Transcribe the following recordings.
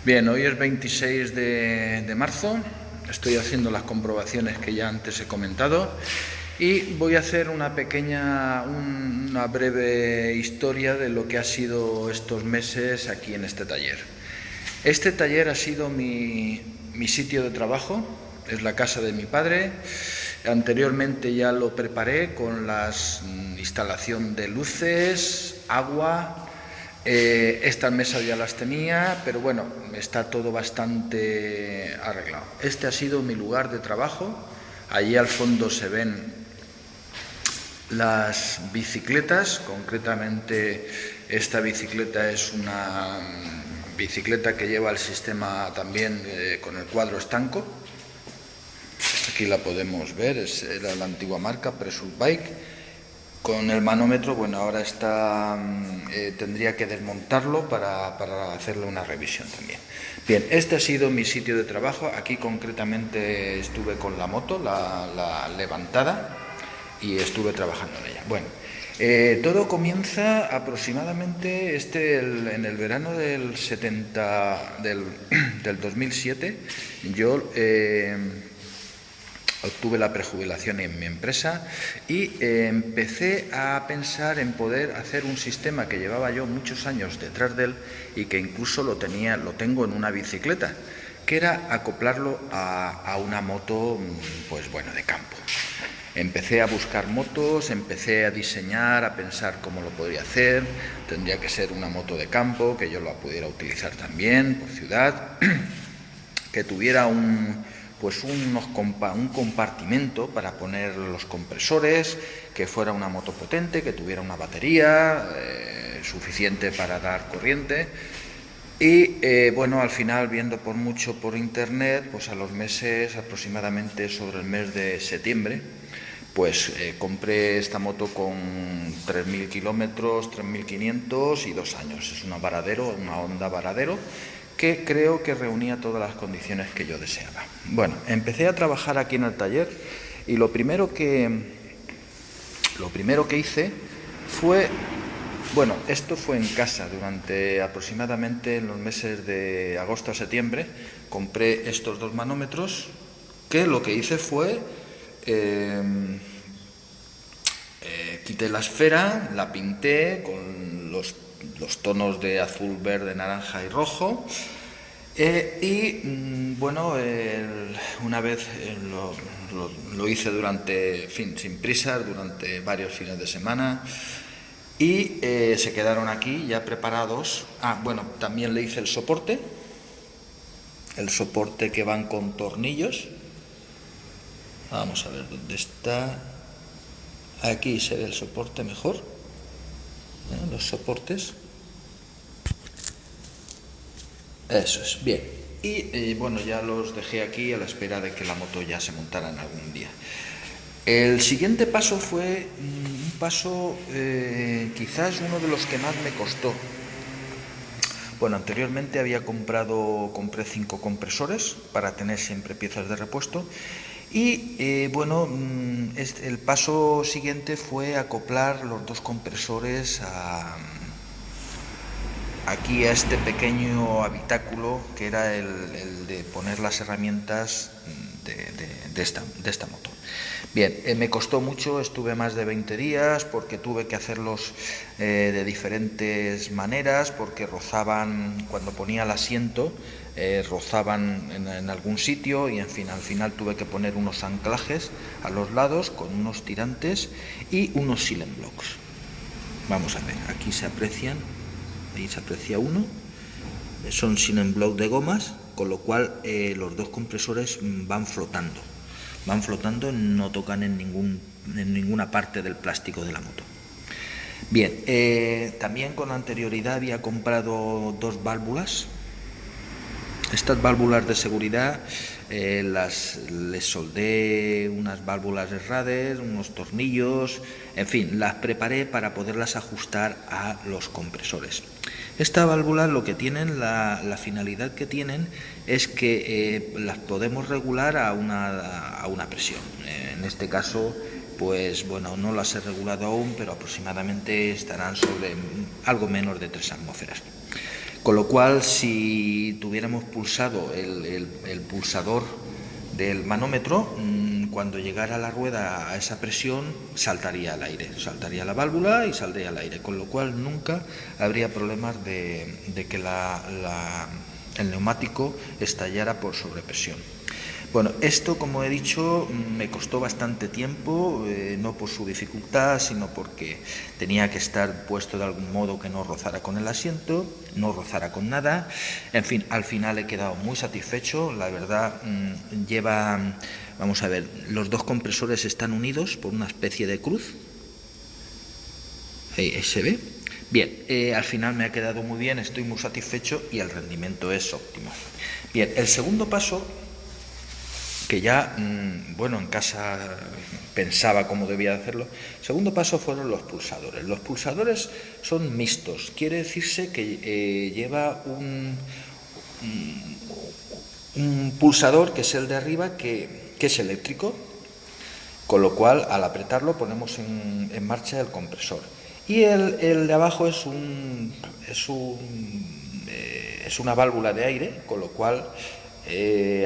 Bien, hoy es 26 de marzo, estoy haciendo las comprobaciones que ya antes he comentado y voy a hacer una breve historia de lo que ha sido estos meses aquí en este taller. Este taller ha sido mi sitio de trabajo, es la casa de mi padre. Anteriormente ya lo preparé con la instalación de luces, agua. Estas mesas ya las tenía, pero bueno, está todo bastante arreglado. Este ha sido mi lugar de trabajo. Allí al fondo se ven las bicicletas, concretamente esta bicicleta es una bicicleta que lleva el sistema también con el cuadro estanco. Aquí la podemos ver, era la antigua marca Pressure Bike. Con el manómetro, bueno, ahora tendría que desmontarlo para hacerle una revisión también. Bien, este ha sido mi sitio de trabajo. Aquí concretamente estuve con la moto, la levantada, y estuve trabajando en ella. Bueno, todo comienza aproximadamente en el verano del 2007. Yo obtuve la prejubilación en mi empresa y empecé a pensar en poder hacer un sistema que llevaba yo muchos años detrás de él y que incluso lo tengo en una bicicleta, que era acoplarlo a una moto, pues bueno, de campo. Empecé a buscar motos, empecé a diseñar, a pensar cómo lo podría hacer. Tendría que ser una moto de campo, que yo la pudiera utilizar también por ciudad, que tuviera un compartimento para poner los compresores, que fuera una moto potente, que tuviera una batería suficiente para dar corriente. Y bueno, al final, viendo por internet, pues a los meses, aproximadamente sobre el mes de septiembre, pues compré esta moto con 3.000 kilómetros, 3.500 y 2 años. Es una Honda Varadero, que creo que reunía todas las condiciones que yo deseaba. Bueno, empecé a trabajar aquí en el taller y lo primero que hice fue, bueno, esto fue en casa durante aproximadamente en los meses de agosto a septiembre. Compré estos dos manómetros, que lo que hice fue quité la esfera, la pinté con los tonos de azul, verde, naranja y rojo. Bueno, una vez lo hice sin prisas, durante varios fines de semana, y se quedaron aquí ya preparados. Bueno, también le hice el soporte que van con tornillos. Vamos a ver dónde está. Aquí se ve el soporte mejor, los soportes. Eso es, bien. Y bueno, ya los dejé aquí a la espera de que la moto ya se montara en algún día. El siguiente paso fue un paso quizás uno de los que más me costó. Bueno, anteriormente compré 5 compresores para tener siempre piezas de repuesto. Y bueno, el paso siguiente fue acoplar los 2 compresores aquí a este pequeño habitáculo, que era el de poner las herramientas de esta moto. Bien, me costó mucho, estuve más de 20 días porque tuve que hacerlos de diferentes maneras, porque rozaban, cuando ponía el asiento, rozaban en algún sitio, y en fin, al final tuve que poner unos anclajes a los lados con unos tirantes y unos silent blocks. Vamos a ver, aquí se aprecian. Ahí se aprecia uno, son silent block de gomas, con lo cual los 2 compresores van flotando, no tocan en ninguna parte del plástico de la moto. Bien, también con anterioridad había comprado 2 válvulas. Estas válvulas de seguridad les soldé unas válvulas de Rader, unos tornillos, en fin, las preparé para poderlas ajustar a los compresores. Estas válvulas lo que tienen, la finalidad que tienen es que las podemos regular a una presión. En este caso, pues bueno, no las he regulado aún, pero aproximadamente estarán sobre algo menos de 3 atmósferas. Con lo cual, si tuviéramos pulsado el pulsador del manómetro, cuando llegara la rueda a esa presión, saltaría al aire, saltaría la válvula y saldría al aire, con lo cual nunca habría problemas de que el neumático estallara por sobrepresión. Bueno, esto, como he dicho, me costó bastante tiempo, no por su dificultad, sino porque tenía que estar puesto de algún modo que no rozara con el asiento, no rozara con nada. En fin, al final he quedado muy satisfecho. La verdad, vamos a ver, los dos compresores están unidos por una especie de cruz. Ahí se ve. Bien, al final me ha quedado muy bien, estoy muy satisfecho y el rendimiento es óptimo. Bien, el segundo paso, que ya, en casa pensaba cómo debía hacerlo. Segundo paso fueron los pulsadores. Los pulsadores son mixtos, quiere decirse que lleva un pulsador, que es el de arriba, que es eléctrico, con lo cual al apretarlo ponemos en marcha el compresor. Y el de abajo es una válvula de aire, con lo cual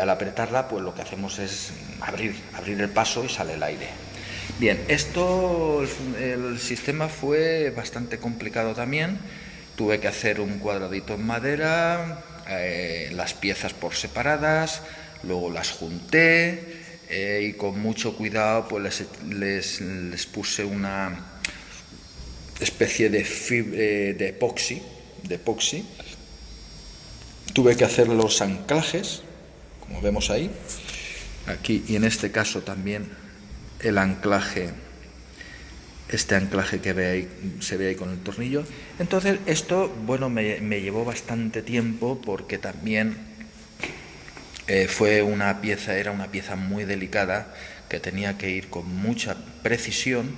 al apretarla, pues lo que hacemos es abrir el paso y sale el aire. Bien, el sistema fue bastante complicado también. Tuve que hacer un cuadradito en madera, las piezas por separadas, luego las junté y con mucho cuidado pues les puse una especie de epoxi. Tuve que hacer los anclajes, como vemos ahí, aquí, y en este caso también el anclaje, este anclaje que se ve ahí con el tornillo. Entonces esto, me llevó bastante tiempo porque también era una pieza muy delicada que tenía que ir con mucha precisión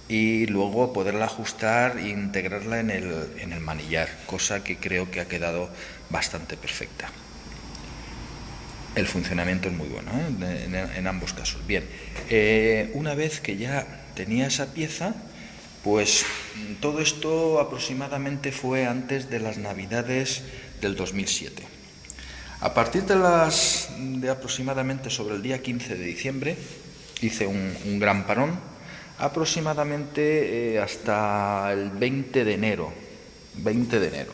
y luego poderla ajustar e integrarla en el manillar, cosa que creo que ha quedado bastante perfecta. El funcionamiento es muy bueno, en ambos casos. Bien, una vez que ya tenía esa pieza, pues todo esto aproximadamente fue antes de las Navidades del 2007. A partir de aproximadamente sobre el día 15 de diciembre, hice un gran parón, aproximadamente hasta el 20 de enero.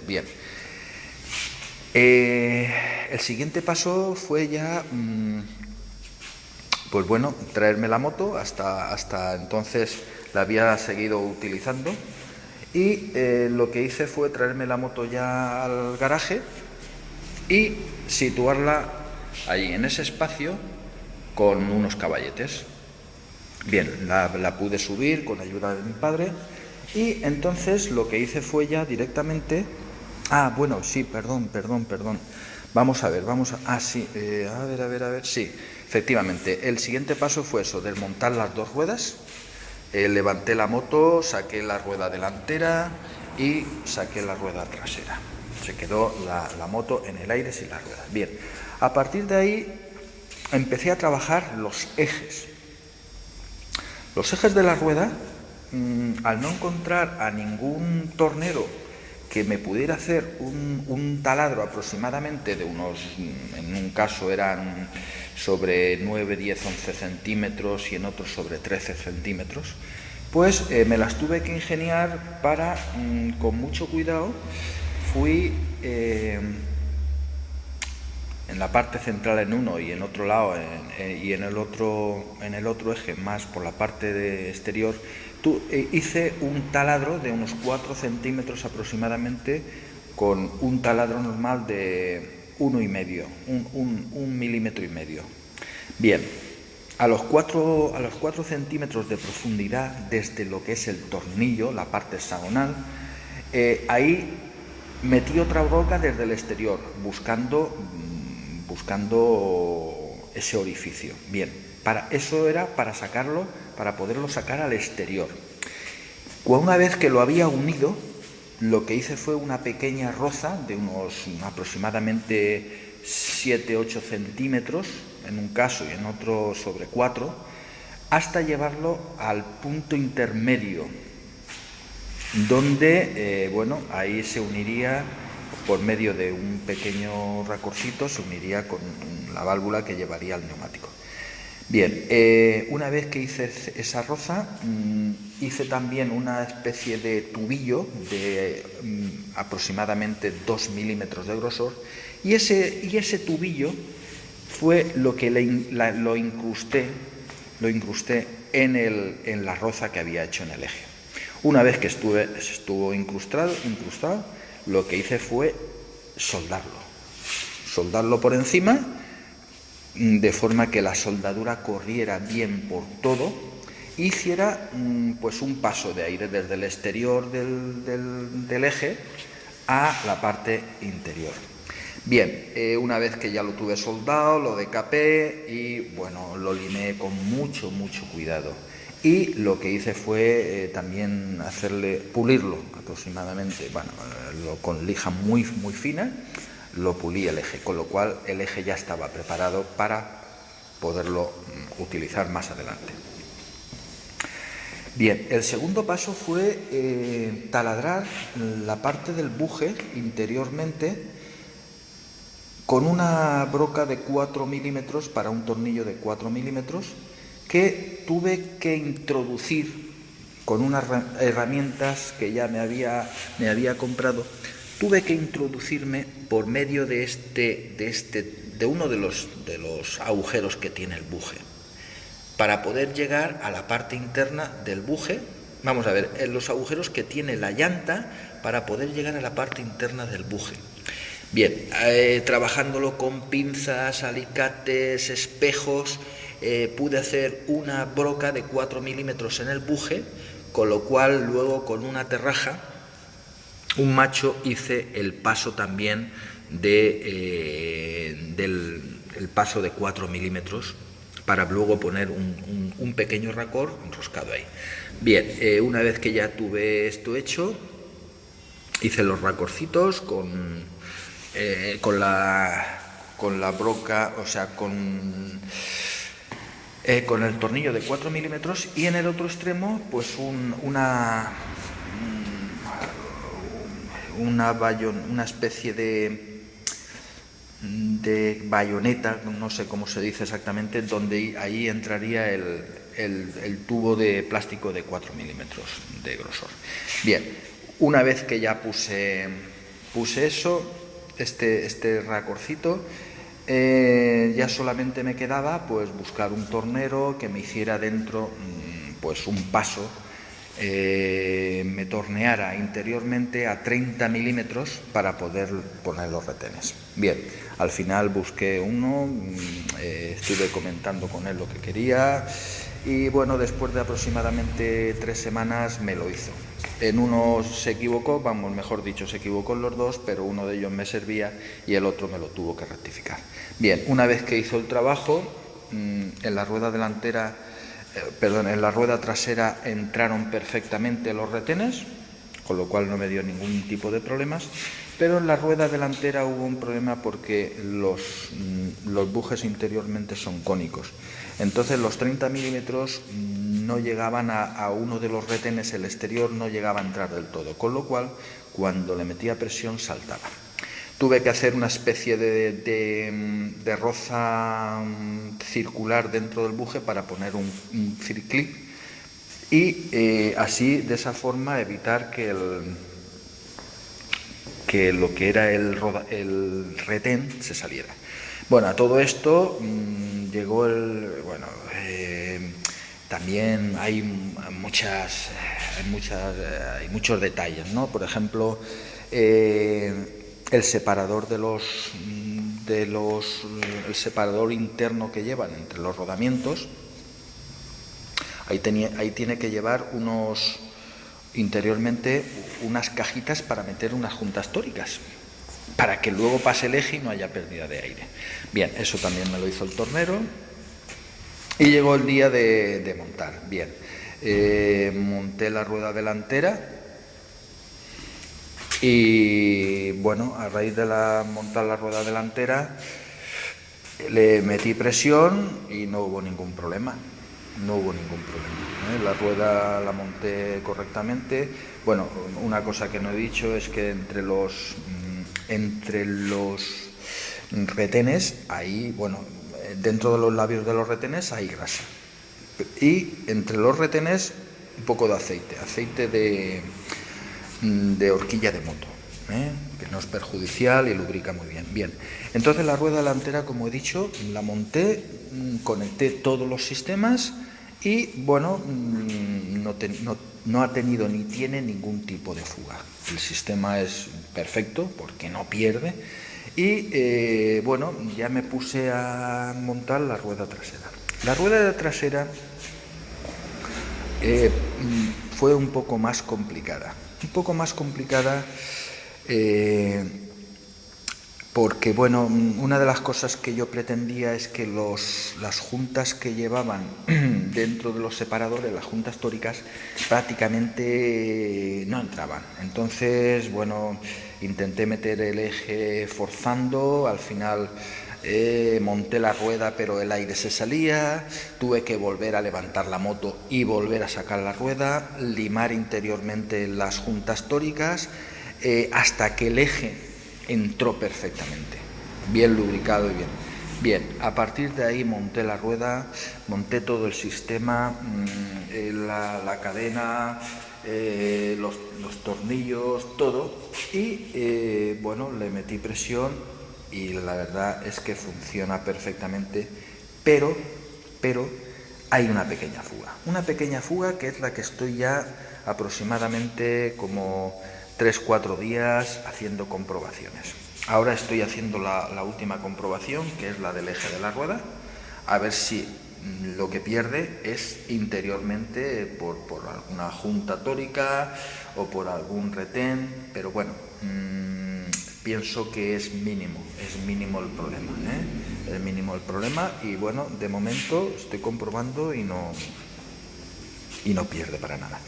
Bien. El siguiente paso fue ya, traerme la moto. Hasta entonces la había seguido utilizando y lo que hice fue traerme la moto ya al garaje y situarla allí en ese espacio con unos caballetes. Bien, la pude subir con ayuda de mi padre y entonces lo que hice fue ya directamente... perdón. Vamos a ver, sí, sí, efectivamente, el siguiente paso fue eso, desmontar las dos ruedas, levanté la moto, saqué la rueda delantera y saqué la rueda trasera. Se quedó la moto en el aire sin las ruedas. Bien, a partir de ahí empecé a trabajar los ejes. Los ejes de la rueda, al no encontrar a ningún tornero que me pudiera hacer un taladro aproximadamente de en un caso eran sobre 9, 10, 11 centímetros y en otros sobre 13 centímetros, pues me las tuve que ingeniar para, con mucho cuidado, fui en la parte central en uno y en otro lado y en el otro eje más por la parte exterior, hice un taladro de unos 4 centímetros aproximadamente con un taladro normal de 1,5, un milímetro y medio. Bien, a los 4 centímetros de profundidad desde lo que es el tornillo, la parte hexagonal, ahí metí otra broca desde el exterior buscando ese orificio. Bien, eso era para sacarlo, para poderlo sacar al exterior. Una vez que lo había unido, lo que hice fue una pequeña roza de unos aproximadamente 7-8 centímetros, en un caso y en otro sobre 4, hasta llevarlo al punto intermedio, donde, ahí se uniría por medio de un pequeño racorcito se uniría con la válvula que llevaría al neumático. Bien, una vez que hice esa roza, hice también una especie de tubillo de aproximadamente 2 milímetros de grosor, y ese tubillo fue lo que lo incrusté en la roza que había hecho en el eje. Una vez que estuvo incrustado, lo que hice fue soldarlo por encima, de forma que la soldadura corriera bien por todo e hiciera pues un paso de aire desde el exterior del eje a la parte interior. Bien, una vez que ya lo tuve soldado, lo decapé y bueno, lo limé con mucho cuidado. Y lo que hice fue también pulirlo aproximadamente, con lija muy fina, lo pulí el eje, con lo cual el eje ya estaba preparado para poderlo utilizar más adelante. Bien, el segundo paso fue taladrar la parte del buje interiormente con una broca de 4 milímetros para un tornillo de 4 milímetros que tuve que introducir con unas herramientas que ya me había comprado. Tuve que introducirme por medio de uno de los agujeros que tiene el buje para poder llegar a la parte interna del buje. Vamos a ver, en los agujeros que tiene la llanta para poder llegar a la parte interna del buje. Bien, trabajándolo con pinzas, alicates, espejos, pude hacer una broca de 4 milímetros en el buje, con lo cual luego con una terraja, un macho, hice el paso también del paso de 4 milímetros para luego poner un pequeño racor enroscado ahí. Bien, una vez que ya tuve esto hecho, hice los racorcitos con la broca, o sea, con el tornillo de 4 milímetros, y en el otro extremo pues una especie de bayoneta, no sé cómo se dice exactamente, donde ahí entraría el tubo de plástico de 4 milímetros de grosor. Bien, una vez que ya puse eso, este racorcito, ya solamente me quedaba pues buscar un tornero que me hiciera dentro pues un paso, me torneara interiormente a 30 milímetros para poder poner los retenes. Bien, al final busqué uno, estuve comentando con él lo que quería y bueno, después de aproximadamente 3 semanas me lo hizo. En uno se equivocó, mejor dicho, se equivocó en los dos, pero uno de ellos me servía y el otro me lo tuvo que rectificar. Bien, una vez que hizo el trabajo, en la rueda trasera entraron perfectamente los retenes, con lo cual no me dio ningún tipo de problemas, pero en la rueda delantera hubo un problema porque los bujes interiormente son cónicos. Entonces los 30 milímetros no llegaban a uno de los retenes, el exterior no llegaba a entrar del todo, con lo cual cuando le metía presión saltaba. Tuve que hacer una especie de roza circular dentro del buje para poner un circlip y así, de esa forma, evitar que lo que era el retén se saliera. Bueno, a todo esto llegó también hay muchos detalles, ¿no? Por ejemplo, el separador el separador interno que llevan entre los rodamientos, ahí tiene que llevar interiormente unas cajitas para meter unas juntas tóricas, para que luego pase el eje y no haya pérdida de aire. Bien, eso también me lo hizo el tornero y llegó el día de montar. Bien, monté la rueda delantera y bueno, a raíz de montar la rueda delantera le metí presión y no hubo ningún problema. La rueda la monté correctamente. Bueno, una cosa que no he dicho es que entre entre los retenes hay, bueno, dentro de los labios de los retenes hay grasa. Y entre los retenes un poco de aceite de horquilla de moto, que no es perjudicial y lubrica muy bien. Bien, entonces la rueda delantera, como he dicho, la monté, conecté todos los sistemas y bueno, no ha tenido ni tiene ningún tipo de fuga. El sistema es perfecto porque no pierde y bueno, ya me puse a montar la rueda trasera. La rueda trasera fue un poco más complicada. Porque, bueno, una de las cosas que yo pretendía es que las juntas que llevaban dentro de los separadores, las juntas tóricas, prácticamente no entraban. Entonces, bueno, intenté meter el eje forzando, al final monté la rueda pero el aire se salía, tuve que volver a levantar la moto y volver a sacar la rueda, limar interiormente las juntas tóricas, hasta que el eje entró perfectamente, bien lubricado y bien. Bien, a partir de ahí monté la rueda, monté todo el sistema, la cadena, los tornillos, todo, y bueno, le metí presión y la verdad es que funciona perfectamente, pero hay una pequeña fuga que es la que estoy ya aproximadamente como 3-4 días haciendo comprobaciones. Ahora estoy haciendo la última comprobación, que es la del eje de la rueda, a ver si lo que pierde es interiormente por alguna junta tórica o por algún retén, pero bueno, pienso que es mínimo el problema, es mínimo el problema y bueno, de momento estoy comprobando y no pierde para nada.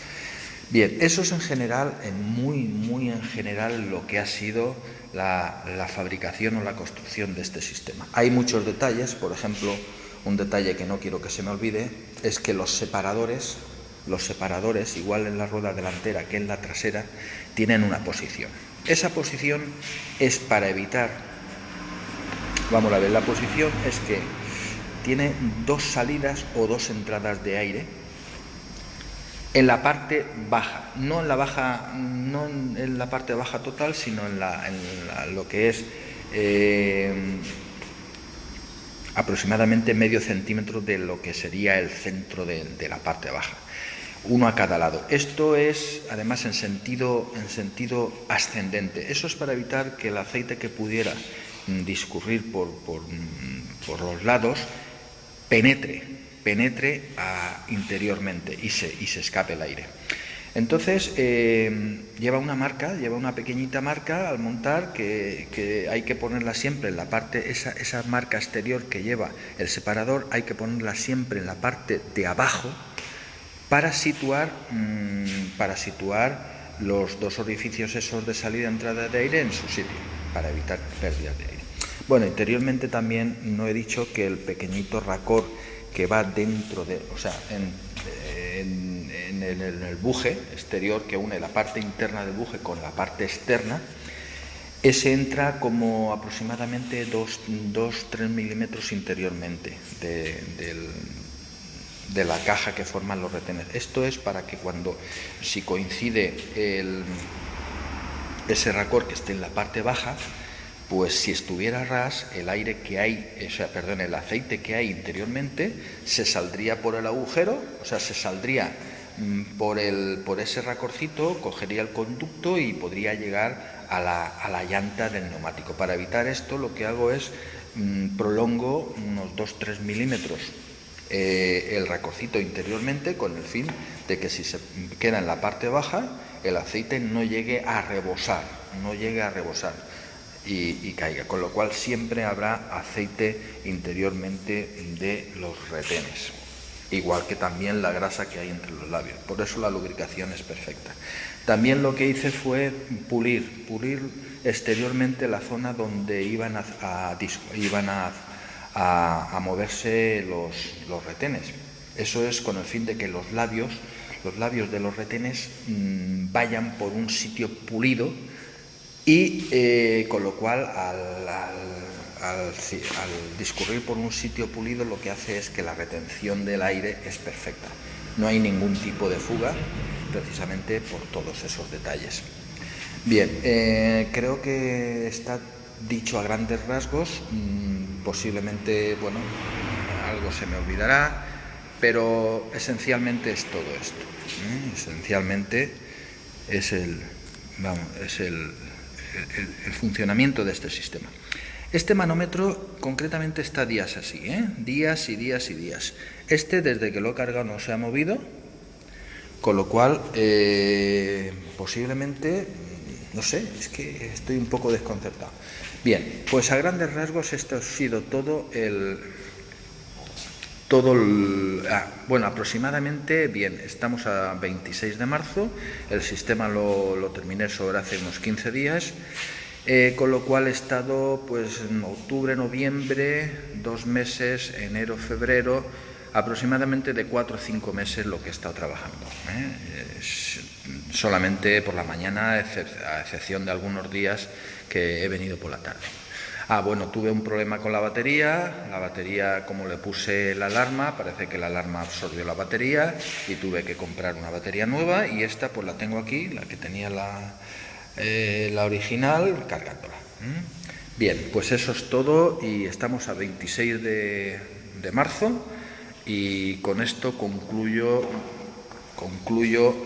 Bien, eso es en general, muy en general, lo que ha sido la fabricación o la construcción de este sistema. Hay muchos detalles, por ejemplo, un detalle que no quiero que se me olvide, es que los separadores, igual en la rueda delantera que en la trasera, tienen una posición. Esa posición es para evitar, vamos a ver, la posición es que tiene 2 salidas o 2 entradas de aire en la parte baja, no en la parte baja total, sino en lo que es aproximadamente medio centímetro de lo que sería el centro de la parte baja, uno a cada lado. Esto es además en sentido ascendente. Eso es para evitar que el aceite que pudiera discurrir por los lados penetre interiormente y se escape el aire. Entonces lleva una pequeñita marca al montar que hay que ponerla siempre en la parte, esa marca exterior que lleva el separador hay que ponerla siempre en la parte de abajo para situar los 2 orificios esos de salida y entrada de aire en su sitio, para evitar pérdidas de aire. Bueno, interiormente también no he dicho que el pequeñito racor que va dentro en el buje exterior que une la parte interna del buje con la parte externa, ese entra como aproximadamente 2-3 milímetros interiormente de la caja que forman los retenes. Esto es para que si coincide ese racor que esté en la parte baja, pues si estuviera ras, el aceite que hay interiormente se saldría por el agujero, se saldría por ese racorcito, cogería el conducto y podría llegar a la llanta del neumático. Para evitar esto, lo que hago es prolongo unos 2-3 milímetros el racorcito interiormente, con el fin de que si se queda en la parte baja, el aceite no llegue a rebosar y caiga, con lo cual siempre habrá aceite interiormente de los retenes, igual que también la grasa que hay entre los labios. Por eso la lubricación es perfecta. También lo que hice fue pulir exteriormente la zona donde iban a moverse los retenes. Eso es con el fin de que los labios de los retenes vayan por un sitio pulido Y con lo cual al discurrir por un sitio pulido lo que hace es que la retención del aire es perfecta. No hay ningún tipo de fuga, precisamente por todos esos detalles. Bien, creo que está dicho a grandes rasgos. Posiblemente, bueno, algo se me olvidará, pero esencialmente es todo esto. Esencialmente es el funcionamiento de este sistema. Este manómetro concretamente está días así, días y días y días. Desde que lo he cargado no se ha movido, con lo cual posiblemente, no sé, es que estoy un poco desconcertado. Bien, pues a grandes rasgos esto ha sido todo bueno, aproximadamente, bien, estamos a 26 de marzo, el sistema lo terminé sobre hace unos 15 días, con lo cual he estado pues en octubre, noviembre, 2 meses, enero, febrero, aproximadamente de 4 o 5 meses lo que he estado trabajando. Solamente por la mañana, a excepción de algunos días que he venido por la tarde. Bueno, tuve un problema con la batería como le puse la alarma, parece que la alarma absorbió la batería y tuve que comprar una batería nueva, y esta pues la tengo aquí, la que tenía la original, cargándola. Bien, pues eso es todo, y estamos a 26 de marzo, y con esto concluyo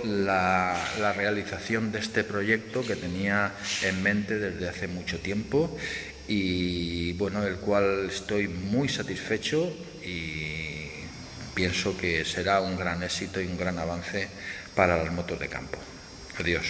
la realización de este proyecto que tenía en mente desde hace mucho tiempo, y bueno, el cual estoy muy satisfecho y pienso que será un gran éxito y un gran avance para las motos de campo. Adiós.